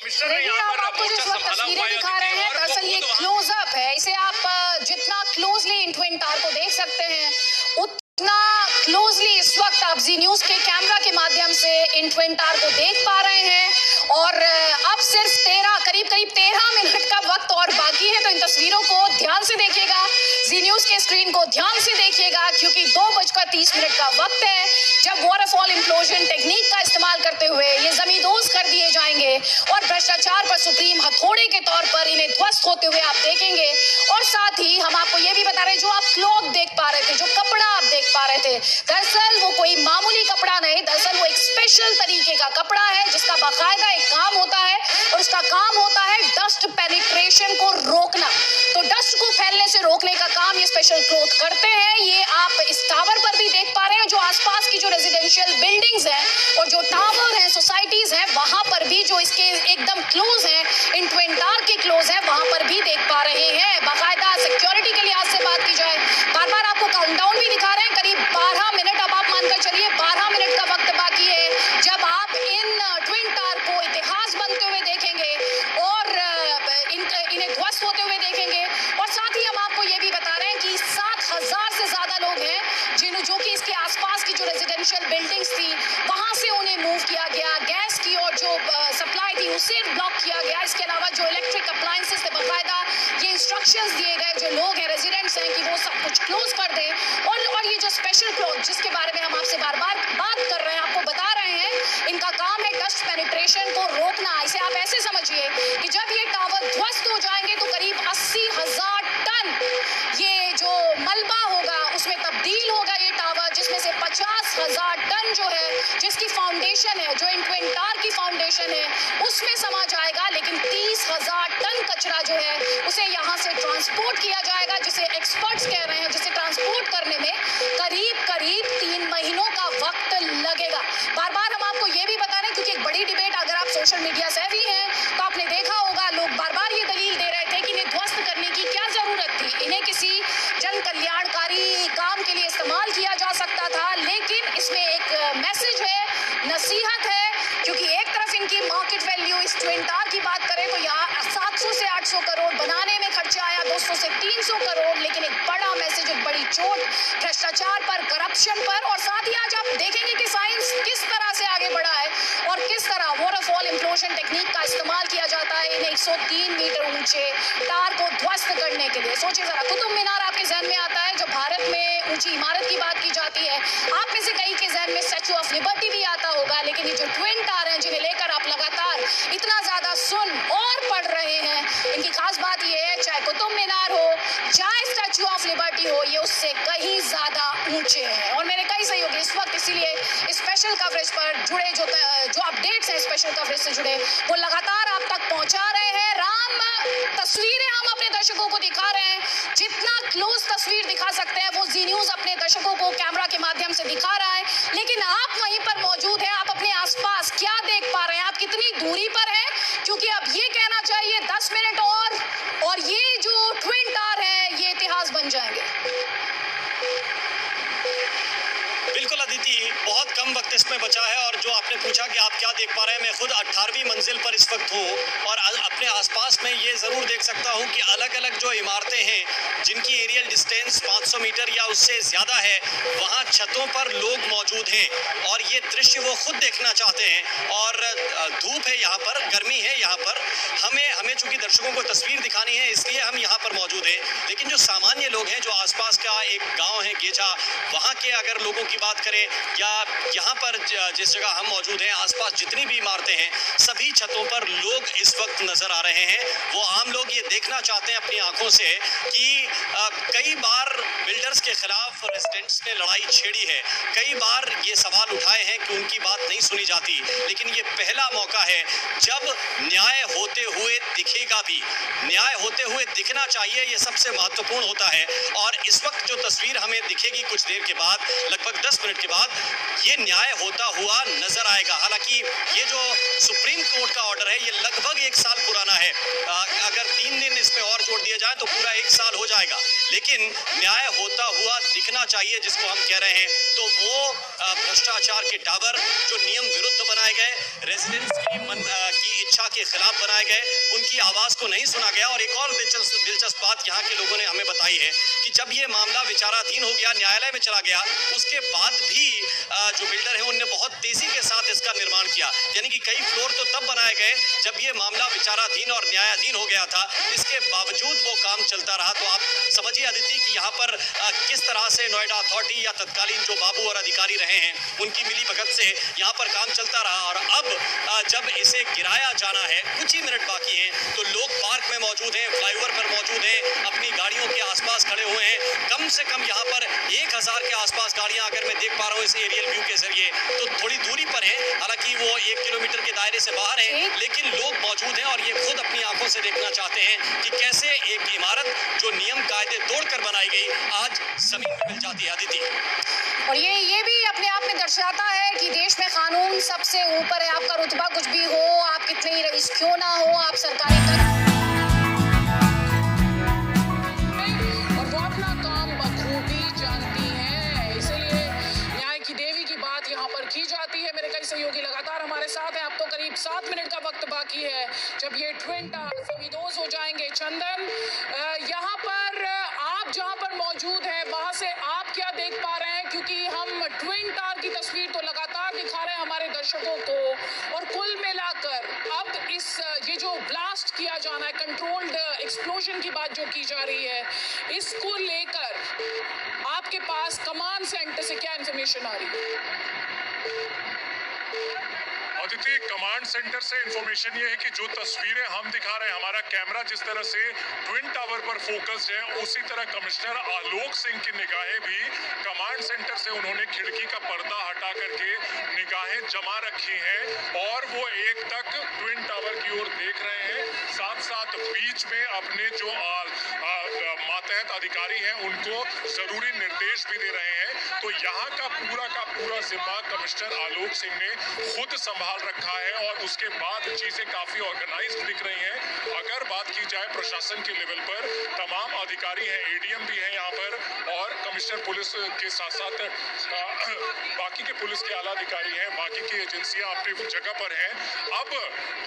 देखिए आप आपको जो इस वक्त तस्वीरें दिखा रहे हैं, दरअसल ये क्लोजअप है। इसे आप जितना क्लोजली इन ट्विन टावर को देख सकते हैं, उतना क्लोजली इस वक्त आप जी न्यूज के कैमरा के माध्यम से इन ट्विन टावर को देख पा रहे हैं। और अब सिर्फ करीब 13 मिनट का वक्त और बाकी है, तो इन तस्वीरों को ध्यान से देखिएगा, जी न्यूज के स्क्रीन को ध्यान से देखिएगा, क्योंकि 2:30 का वक्त है जब वाटरफॉल इम्प्लोजन टेक्निक का इस्तेमाल करते हुए ये जमींदोज कर दिए जाएंगे और भ्रष्टाचार पर सुप्रीम हथौड़े के तौर पर इन्हें ध्वस्त होते हुए आप देखेंगे। और साथ ही हम आपको ये भी बता रहे हैं, जो आप क्लॉथ देख पा रहे थे, जो कपड़ा आप देख पा रहे थे, दरअसल वो कोई मामूली कपड़ा नहीं, दरअसल वो एक स्पेशल तरीके का कपड़ा है जिसका बाकायदा एक काम होता है और उसका काम होता है डस्ट पेनिट्रेशन को रोकना। तो डस्ट को फैलने से रोकने का काम ये स्पेशल क्लॉथ करते हैं। ये आप इस टावर पर भी देख पा रहे हैं, जो आसपास की जो रेजिडेंशियल बिल्डिंग्स हैं और जो टावर हैं, सोसाइटीज हैं, वहां पर भी जो इसके एकदम क्लोज हैं, इन ट्विन टावर के क्लोज हैं, वहां पर भी देख पा रहे हैं। बाकायदा सिक्योरिटी के लिहाज से बात की जाए, बार बार आपको काउंटडाउन भी दिखा रहे हैं, करीब 12 मिनट, अब आप मानकर चलिए 12 मिनट का वक्त बाकी है जब आप इन ट्विन टावर को इतिहास बनते हुए देखेंगे और इन्हें ध्वस्त होते हुए देखेंगे। और साथ ही हम आपको ये भी बता रहे हैं कि 7,000 से ज्यादा लोग हैं जो कि इसके आसपास की जो रेजिडेंशियल बिल्डिंग्स थी वहां से उन्हें मूव किया गया, गैस की और जो सप्लाई थी उसे ब्लॉक किया गया। इसके अलावा जो इलेक्ट्रिक अप्लायंसेस थे, बाकायदा ये इंस्ट्रक्शंस दिए गए जो लोग हैं, रेजिडेंट्स हैं, कि वो सब कुछ क्लोज कर दें। और ये जो स्पेशल क्लॉथ जिसके बारे में हम आपसे बार बार बात कर रहे हैं, आपको बता रहे हैं, इनका काम है डस्ट पेनिट्रेशन को रोकना। इसे आप ऐसे समझिए कि जब ये टावर ध्वस्त हो जाएंगे तो करीब 80,000 टन ये जो मलबा होगा उसमें तब्दील होगा ये टावर, जिसमें से 50,000 टन जो है, जिसकी फाउंडेशन है, जो इन ट्विन टावर की फाउंडेशन है, उसमें समा जाएगा। लेकिन 30,000 टन कचरा जो है उसे यहाँ से ट्रांसपोर्ट किया जाएगा, जिसे एक्सपर्ट्स कह रहे हैं, जिसे ट्रांसपोर्ट करने में करीब 3 महीनों का वक्त लगेगा। बार बार हम आपको ये भी बता रहे हैं, क्योंकि एक बड़ी डिबेट, अगर आप सोशल मीडिया से भी हैं तो आपने देखा होगा, लोग बार बार ये दलील दे रहे थे कि इन्हें ध्वस्त करने की क्या जरूरत थी, इन्हें किसी जन कल्याणकारी काम के लिए इस्तेमाल किया जा सकता था। लेकिन इसमें एक मैसेज है, नसीहत है, क्योंकि एक तरफ इनकी मार्केट वैल्यू इस ट्विन टावर की बात करें तो यहाँ 700 से 800 करोड़ बनाने में खर्चा आया, 200 से 300 करोड़, लेकिन एक बड़ा मैसेज, एक बड़ी चोट भ्रष्टाचार पर, करप्शन पर। और साथ ही आज आप देखेंगे कि साइंस किस तरह से आगे बढ़ा है और किस तरह वाटरफॉल इम्प्लोजन टेक्निक का इस्तेमाल किया जाता है इन 103 मीटर ऊंचे टावर को ध्वस्त करने के लिए। सोचिए जरा, कुतुब मीनार आपके जहन में आता है, जो भारत में ऊंची इमारत की बात की जाती है, आप में से कई के जहन में स्टैच्यू ऑफ लिबर्टी भी आता होगा। लेकिन ये जो ट्विन टावर हैं, जिन्हें लेकर आप लगातार इतना ज्यादा सुन और पढ़ रहे हैं, इनकी खास बात ये है, चाहे कुतुब मीनार हो, चाहे स्टैच्यू ऑफ लिबर्टी हो, ये उससे कहीं ज्यादा ऊंचे हैं। और मेरे कई सहयोगी इस वक्त इसीलिए स्पेशल कवरेज पर जुड़े, जो अपडेट्स हैं स्पेशल कवरेज से जुड़े, वो लगातार आप तक पहुंचा रहे हैं। राम, तस्वीरें हम अपने दर्शकों को दिखा रहे हैं, जितना क्लोज तस्वीर दिखा सकते हैं वो जी न्यूज अपने दर्शकों को कैमरा के माध्यम से दिखा रहा है। लेकिन आप वहीं पर मौजूद हैं, आप अपने आसपास क्या देख पा रहे हैं, आप कितनी दूरी पर हैं, क्योंकि अब ये कहना चाहिए 10 मिनट और ये जो ट्विन टावर है ये इतिहास बन जाएंगे। बिल्कुल अदिति, बहुत कम वक्त इसमें बचा है और जो आपने पूछा कि आप क्या देख पा रहे हैं, मैं खुद 18वीं मंजिल पर इस वक्त हूँ और अपने आसपास में ये ज़रूर देख सकता हूँ कि अलग अलग जो इमारतें हैं जिनकी एरियल डिस्टेंस 500 मीटर या उससे ज़्यादा है, वहाँ छतों पर लोग मौजूद हैं और ये दृश्य वो खुद देखना चाहते हैं। और धूप है यहाँ पर, गर्मी है यहाँ पर, हमें चूँकि दर्शकों को तस्वीर दिखानी है इसलिए हम यहाँ पर मौजूद हैं। लेकिन जो सामान्य लोग हैं, जो आसपास का एक गाँव है गेजा, वहाँ के अगर लोगों की बात करें या यहाँ पर जिस जगह हम मौजूद हैं, आसपास जितनी भी इमारतें हैं, सभी छतों पर लोग इस वक्त नजर आ रहे हैं। वो आम लोग ये देखना चाहते हैं अपनी आंखों से कि कई बार बिल्डर्स के खिलाफ रेजिडेंट्स ने लड़ाई छेड़ी है, कई बार ये सवाल उठाए हैं कि उनकी बात नहीं सुनी जाती, लेकिन ये पहला मौका है जब न्याय होते हुए दिखेगा भी। न्याय होते हुए दिखना चाहिए, ये सबसे महत्वपूर्ण होता है। और इस वक्त जो तस्वीर हमें दिखेगी कुछ देर के बाद, लगभग 10 मिनट के बाद, ये न्याय होता हुआ नजर आएगा। हालांकि ये जो सुप्रीम कोर्ट का ऑर्डर है ये लगभग 1 साल पुराना है, अगर 3 दिन इसमें और जोड़ दिए जाए तो पूरा 1 साल हो जाएगा। लेकिन न्याय होता हुआ दिखना चाहिए जिसको हम कह रहे हैं, तो वो भ्रष्टाचार के टावर जो नियम विरुद्ध बनाए गए, रेजिडेंट्स की इच्छा शाह के खिलाफ बनाए गए, उनकी आवाज को नहीं सुना गया। और एक और दिलचस्प बात यहाँ के लोगों ने हमें बताई है कि जब ये मामला विचाराधीन हो गया, न्यायालय में चला गया, उसके बाद भी जो बिल्डर है उनने बहुत तेजी के साथ इसका निर्माण किया। यानी कि कई फ्लोर तो तब बनाए गए जब ये मामला विचाराधीन और न्यायाधीन हो गया था, इसके बावजूद वो काम चलता रहा। तो आप समझिए अदिति कि यहाँ पर किस तरह से नोएडा अथॉरिटी या तत्कालीन जो बाबू और अधिकारी रहे हैं उनकी मिली भगत से यहाँ पर काम चलता रहा। और अब जब इसे गिराया जाना है, कुछ ही मिनट बाकी हैं, तो लोग पार्क में मौजूद हैं, फ्लाईओवर पर मौजूद हैं, अपनी गाड़ियों के आसपास खड़े हुए हैं। कम से कम यहाँ पर 1000 के आसपास गाड़ियां अगर मैं देख पा रहा हूँ इस एरियल व्यू के जरिए, तो थोड़ी दूरी पर है। हालांकि वो 1 किलोमीटर के दायरे से बाहर है, लेकिन लोग मौजूद हैं और ये खुद अपनी आंखों से देखना चाहते हैं कि कैसे एक इमारत जो नियम कायदे तोड़कर बनाई गई आज जमीन में मिल जाती है। अदिति, और ये भी अपने आप में दर्शाता है कि देश में कानून सबसे ऊपर है। आपका रुतबा कुछ भी हो, आप कितने ही रईस क्यों ना हो, आप सरकारी और वो अपना काम बखूबी जानती हैं। इसलिए न्याय की देवी की बात यहाँ पर की जाती है। मेरे कई सहयोगी लगातार हमारे साथ हैं। अब तो करीब 7 मिनट का वक्त बाकी है जब ये ट्विन टावर फमीदोज हो जाएंगे। चंदन, यहाँ पर आप जहाँ पर मौजूद हैं वहाँ से आप क्या देख पा रहे हैं? क्योंकि हम ट्विन टावर की तस्वीर तो लगातार दिखा रहे हैं हमारे दर्शकों को, और कुल मिलाकर अब ये जो ब्लास्ट किया जाना है, कंट्रोल्ड एक्सप्लोजन की बात जो की जा रही है, इसको लेकर आपके पास कमांड सेंटर से क्या इंफॉर्मेशन आ रही है? अदिति, कमांड सेंटर से इंफॉर्मेशन ये है कि जो तस्वीरें हम दिखा रहे हैं, हमारा कैमरा जिस तरह से ट्विन टावर पर फोकस्ड है, उसी तरह कमिश्नर आलोक सिंह की निगाहें भी कमांड सेंटर से उन्होंने खिड़की का पर्दा हटा करके निगाहें जमा रखी हैं और वो एक तक ट्विन टावर की ओर देख रहे हैं। साथ साथ बीच में अपने जो मातहत अधिकारी हैं उनको जरूरी निर्देश भी दे रहे हैं। तो यहाँ का पूरा जिम्मा कमिश्नर आलोक सिंह ने खुद संभाल रखा है और उसके बाद चीजें काफी ऑर्गेनाइज्ड दिख रही हैं। अगर बात की जाए प्रशासन के लेवल पर, तमाम अधिकारी हैं, एडीएम भी हैं यहाँ पर, और कमिश्नर पुलिस के साथ साथ बाकी के पुलिस के आला अधिकारी हैं, बाकी की एजेंसियां अपनी जगह पर हैं। अब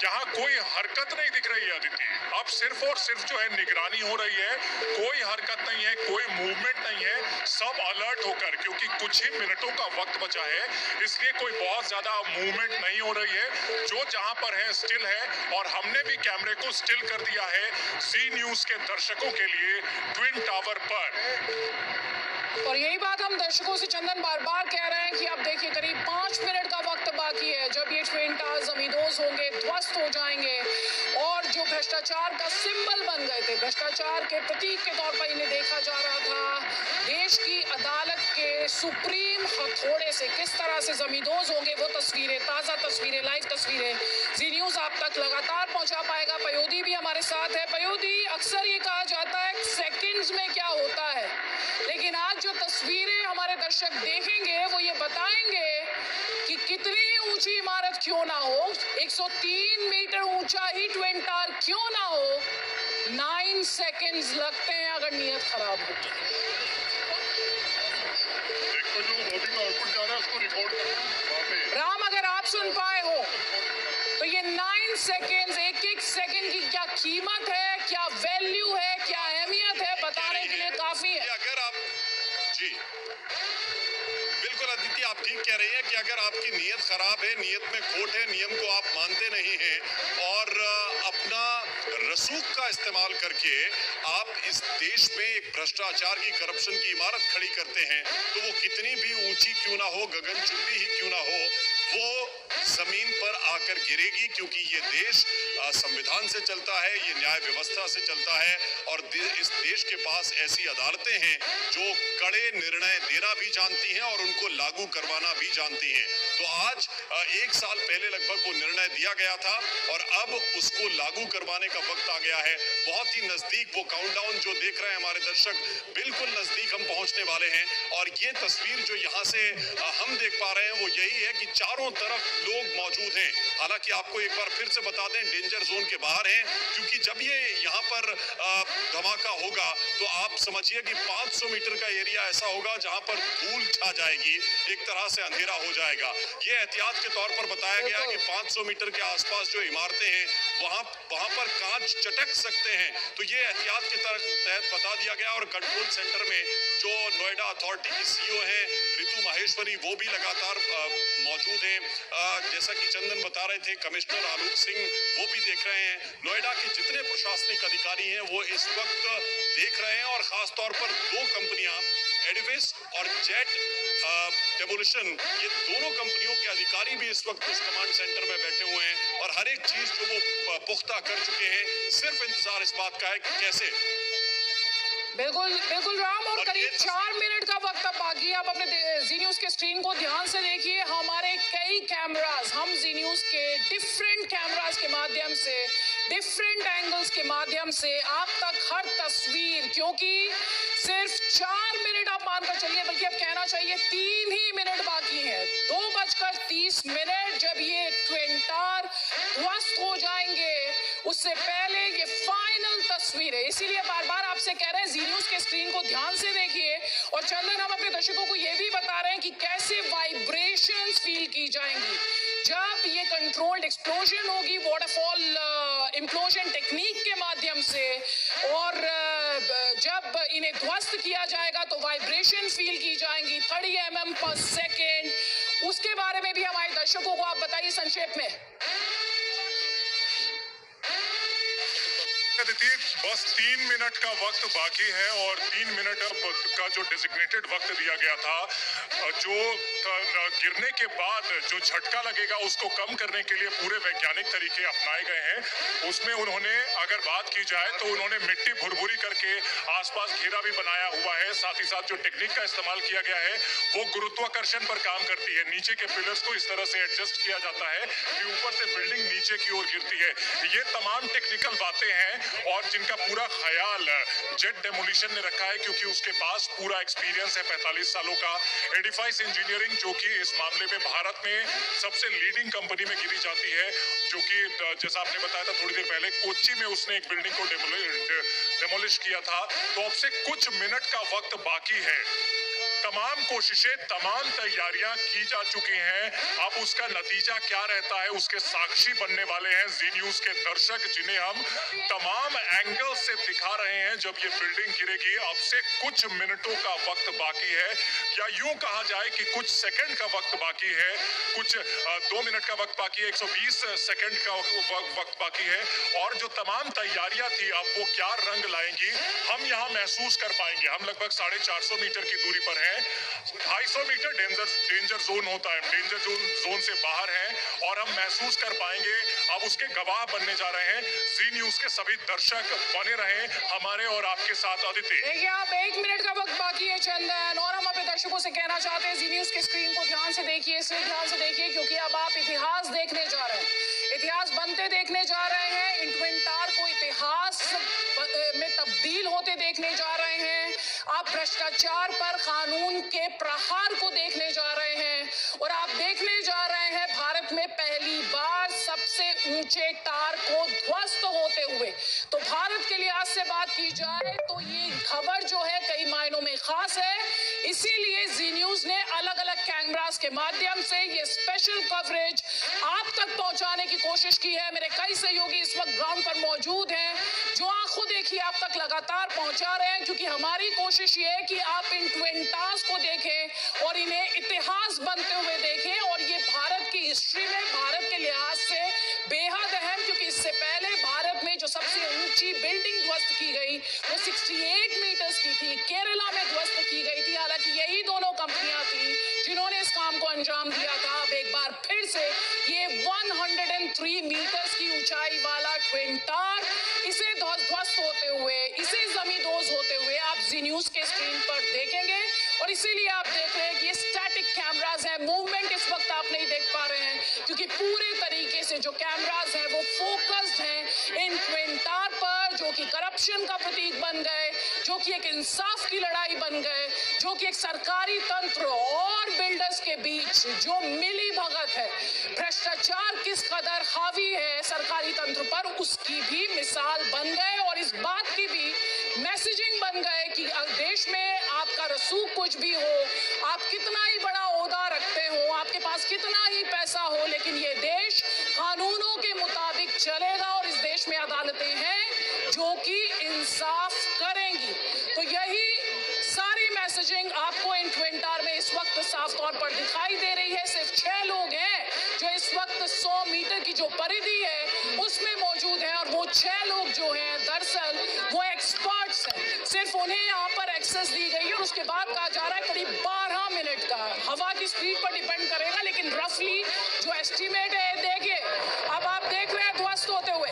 यहाँ कोई हरकत नहीं दिख रही है अदिति। अब सिर्फ और सिर्फ जो है निगरानी हो रही है, कोई हरकत नहीं है, कोई मूवमेंट नहीं है, सब अलर्ट होकर, क्योंकि कुछ ही मिनटों का वक्त बचा है, इसलिए कोई बहुत ज्यादा मूवमेंट नहीं हो रही है। जो जहां पर है स्टिल है, और हमने भी कैमरे को स्टिल कर दिया है जी न्यूज के दर्शकों के लिए ट्विन टावर पर। और यही बात हम दर्शकों से चंदन बार बार कह रहे हैं कि अब देखिए करीब 5 मिनट का वक्त बाकी है जब ये ट्विन टावर जमींदोज होंगे, ध्वस्त हो जाएंगे, और जो भ्रष्टाचार का सिंबल बन गए थे, भ्रष्टाचार के प्रतीक के तौर पर इन्हें देखा जा रहा था, देश की अदालत के सुप्रीम हथौड़े से किस तरह से जमींदोज होंगे, वो तस्वीरें, ताज़ा तस्वीरें, लाइव तस्वीरें जी न्यूज आप तक लगातार पहुंचा पाएगा। पयोधी भी हमारे साथ है। पयोधी, अक्सर ये कहा जाता है सेकंड्स में क्या होता है, लेकिन आज जो तस्वीरें हमारे दर्शक देखेंगे वो ये बताएंगे कि कितनी ऊंची इमारत क्यों ना हो, 103 मीटर ऊंचा ही ट्विन टावर क्यों ना हो, 9 सेकंड्स लगते हैं अगर नीयत खराब हो। देखो जो बॉडी का आउटपुट जा रहा है उसको रिकॉर्ड करना। राम, अगर आप सुन पाए हो तो ये 9 सेकंड्स, एक सेकंड की क्या कीमत है, क्या वैल्यू है, क्या अहमियत है, बताने के लिए काफी है। अगर आप जी बिल्कुल अदिति, आप ठीक कह रही हैं कि अगर आपकी नीयत खराब है, नीयत में खोट है, नियम को आप मानते नहीं हैं और अपना रसूख का इस्तेमाल करके आप इस देश में एक भ्रष्टाचार की, करप्शन की इमारत खड़ी करते हैं, तो वो कितनी भी ऊंची क्यों ना हो, गगनचुंबी ही क्यों ना हो, वो जमीन पर आकर गिरेगी। क्योंकि ये देश संविधान से चलता है, ये न्याय व्यवस्था से चलता है, और इस देश के पास ऐसी अदालतें हैं जो कड़े निर्णय देना भी जानती हैं और उनको लागू करवाना भी जानती हैं। तो आज 1 साल पहले लगभग वो निर्णय दिया गया था और अब उसको लागू करवाने का वक्त आ गया है। बहुत ही नजदीक वो काउंटडाउन जो देख रहे हैं हमारे दर्शक, बिल्कुल नजदीक हम पहुंचने वाले हैं। और ये तस्वीर जो यहाँ से हम देख पा रहे हैं वो यही है कि चारों तरफ लोग मौजूद हैं। हालांकि आपको एक बार फिर से बता दें, डेंजर जोन के बाहर बाहर हैं, क्योंकि जब ये यहाँ पर धमाका होगा तो आप समझिए कि 500 मीटर का एरिया ऐसा होगा जहां पर धूल छा जाएगी, एक तरह से अंधेरा हो जाएगा। ये एहतियात के तौर पर बताया गया कि 500 मीटर के आसपास जो इमारतें हैं वहां पर कांच चटक सकते हैं, तो ये एहतियात के तहत बता दिया गया। और कंट्रोल सेंटर में जो नोएडा अथॉरिटी की सीईओ हैं ऋतु माहेश्वरी, वो भी लगातार मौजूद हैं। जैसा कि चंदन बता रहे थे, कमिश्नर आलोक सिंह वो भी देख रहे हैं। नोएडा के जितने प्रशासनिक अधिकारी हैं वो इस वक्त देख रहे हैं, और खास तौर पर दो कंपनियां एडिफिस और जेट डेमोलिशन, ये दोनों कंपनियों के अधिकारी भी इस वक्त इस कमांड सेंटर में बैठे हुए हैं, और हर एक चीज जो वो पुख्ता कर चुके हैं। सिर्फ इंतजार इस बात का है कि कैसे। बिल्कुल बिल्कुल राम, और करीब 4 मिनट का वक्त अब बाकी है। आप अपने जी न्यूज के स्क्रीन को ध्यान से देखिए। हमारे कई कैमरास, हम जी न्यूज के डिफरेंट कैमरास के माध्यम से, डिफरेंट एंगल्स के माध्यम से आप तक हर तस्वीर, क्योंकि सिर्फ 4 मिनट आप मानकर चलिए, बल्कि अब कहना चाहिए 3 ही मिनट बाकी है। 2:30 जब ये ट्विन टावर ध्वस्त हो जाएंगे, उससे पहले ये फाइनल तस्वीर है। इसीलिए बार बार आपसे कह रहे हैं, जी न्यूज के स्क्रीन को ध्यान से देखिए। और चंदन, हम अपने दर्शकों को ये भी बता रहे हैं कि कैसे वाइब्रेशंस फील की जाएंगी जब ये कंट्रोल्ड एक्सप्लोजन होगी वाटरफॉल इम्प्लोजन टेक्निक के माध्यम से, और जब इन्हें ध्वस्त किया जाएगा तो वाइब्रेशन फील की जाएंगी 30 mm पर सेकेंड। उसके बारे में भी हमारे दर्शकों को आप बताइए संक्षेप में। बस 3 मिनट का वक्त बाकी है, और 3 मिनट का जो डेजिग्नेटेड वक्त दिया गया था, जो गिरने के बाद जो झटका लगेगा उसको कम करने के लिए पूरे वैज्ञानिक तरीके अपनाए गए हैं। उसमें उन्होंने, अगर बात की जाए तो उन्होंने मिट्टी भुरभुरी करके आसपास घेरा भी बनाया हुआ है। साथ ही साथ जो टेक्निक का इस्तेमाल किया गया है वो गुरुत्वाकर्षण पर काम करती है। नीचे के पिलर्स को इस तरह से एडजस्ट किया जाता है कि ऊपर से बिल्डिंग नीचे की ओर गिरती है। ये तमाम टेक्निकल बातें हैं, और जिनका पूरा ख्याल जेट डेमोलिशन ने रखा है, क्योंकि उसके पास पूरा एक्सपीरियंस है 45 सालों का। एडिफाइस इंजीनियरिंग, जो कि इस मामले में भारत में सबसे लीडिंग कंपनी में गिनी जाती है, जो कि जैसा आपने बताया था थोड़ी देर पहले, कोच्चि में उसने एक बिल्डिंग को डेमोलिश किया था। तो अब से कुछ मिनट का वक्त बाकी है। तमाम कोशिशें, तमाम तैयारियां की जा चुकी हैं। अब उसका नतीजा क्या रहता है, उसके साक्षी बनने वाले हैं जी न्यूज के दर्शक, जिन्हें हम तमाम एंगल से दिखा रहे हैं। जब ये बिल्डिंग गिरेगी, अब से कुछ मिनटों का वक्त बाकी है, या यूं कहा जाए कि कुछ सेकंड का वक्त बाकी है, कुछ 2 मिनट का वक्त बाकी है, 120 सेकंड का वक्त बाकी है। और जो तमाम तैयारियां थी, अब वो क्या रंग लाएंगी, हम यहाँ महसूस कर पाएंगे। हम लगभग 450 मीटर की दूरी पर हैं। 250 मीटर डेंजर जोन होता है, डेंजर जोन से बाहर है, और हम महसूस कर पाएंगे। अब उसके गवाह बनने जा रहे हैं जी न्यूज के सभी दर्शक। बने रहे हमारे और आपके साथ। अदिति, देखिए, आप 1 मिनट का वक्त बाकी है चंदन, और हम अपने दर्शकों से कहना चाहते हैं, जी न्यूज के स्क्रीन को ध्यान से देखिए। इसलिए ध्यान से देखिए क्योंकि अब आप इतिहास देखने जा रहे हैं, इतिहास बनते देखने जा रहे हैं। इन ट्विन टावर को इतिहास में तब्दील होते देखने जा रहे हैं। आप भ्रष्टाचार पर कानून के प्रहार को देखने जा रहे हैं, और आप देखने जा रहे हैं भारत में पहली बार सबसे ऊंचे टावर को ध्वस्त होते हुए। तो भारत के लिहाज से बात की जाए तो ये खबर जो है कई मायनों में खास है। इसीलिए जी न्यूज ने अलग अलग कैमरास के माध्यम से ये स्पेशल कवरेज आप तक पहुंचाने की कोशिश की है। मेरे कई सहयोगी इस वक्त ग्राउंड पर मौजूद हैं, जो आंखों देखिए आप तक लगातार पहुंचा रहे हैं, क्योंकि हमारी कोशिश ये है कि आप इन ट्विन टावर्स को देखें और इन्हें इतिहास बनते हुए देखें। और ये भारत की हिस्ट्री में, भारत के लिहाज से बेहद अहम, क्योंकि इससे पहले भारत में जो सबसे ऊंची बिल्डिंग ध्वस्त की गई वो 68 मीटर्स की थी, केरला में ध्वस्त की गई थी। हालांकि यही दोनों कंपनियां थी जिन्होंने इस काम को अंजाम दिया था। अब एक बार फिर से ये 103 मीटर्स की ऊंचाई वाला ट्विन टावर, इसे ध्वस्त होते हुए, इसे जमींदोज होते हुए आप जी न्यूज के स्क्रीन पर देखेंगे। और इसीलिए आप देख रहे हैं कि ये स्टैटिक कैमरास हैं, मूवमेंट इस वक्त आप नहीं देख पा रहे हैं, क्योंकि पूरे तरीके से जो कैमरास हैं वो फोकस्ड हैं इन ट्विन टावर पर, जो कि करप्शन का प्रतीक बन गए, जो कि एक इंसाफ की लड़ाई बन गए, जो कि एक सरकारी तंत्र और बिल्डर्स के बीच जो मिली भगत है, भ्रष्टाचार किस कदर हावी है सरकारी तंत्र पर, उसकी भी मिसाल बन गए और इस बात की भी मैसेजिंग बन गए कि देश में आपका रसूख कुछ भी हो, आप कितना ही बड़ा ओहदा रखते हो, आपके पास कितना ही पैसा हो, लेकिन ये देश कानूनों के मुताबिक चलेगा और इस देश में अदालतें हैं जो कि इंसाफ करेंगी। तो यही सारी मैसेजिंग आपको इन ट्विन टावर में इस वक्त साफ तौर पर दिखाई दे रही है। सिर्फ 6 लोग हैं जो इस वक्त 100 मीटर की जो परिधि है उसमें मौजूद हैं और वो 6 लोग जो हैं दरअसल वो एक्सपर्ट्स हैं, सिर्फ उन्हें यहाँ पर एक्सेस दी गई है और उसके बाद कहा जा रहा है करीब 12 मिनट का। हवा की स्पीड पर डिपेंड करेगा, लेकिन रफली जो एस्टिमेट है, देखिए अब आप देख रहे हैं ध्वस्त होते हुए